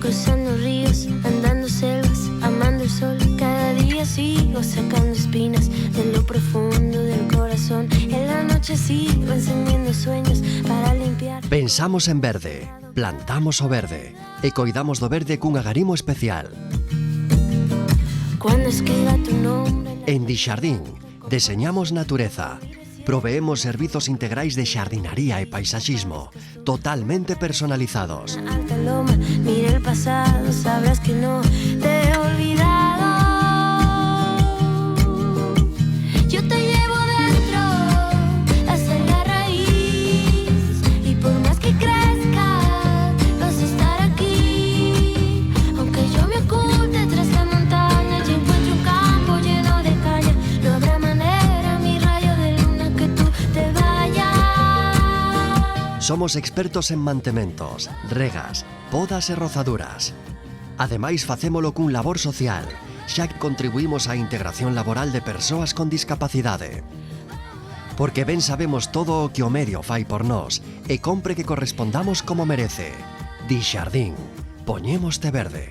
cruzando ríos, andando selvas, amando el sol. Cada día sigo sacando espinas de lo profundo del corazón. En la noche sigo encendiendo sueños para limpiar. Pensamos en verde, plantamos o verde e coidamos do verde cun agarimo especial. Cuando escriba tu nombre En Dixardín, deseñamos natureza. Proveemos servizos integrais de xardinaría e paisaxismo, totalmente personalizados. en alta loma, mira el pasado, sabrás que no te he olvidado. Yo te llevo dentro hasta la raíz, y por más que crezca vas a estar aquí. Aunque yo me oculte tras la montaña y encuentre un campo lleno de caña, no habrá manera, mi rayo de luna, que tú te vayas. Somos expertos en mantementos, regas, podas e rozaduras. Ademais, facémolo cun labor social, xa que contribuímos á integración laboral de persoas con discapacidade. Porque ben sabemos todo o que o medio fai por nós e compre que correspondamos como merece. Dixardín, poñémoste verde.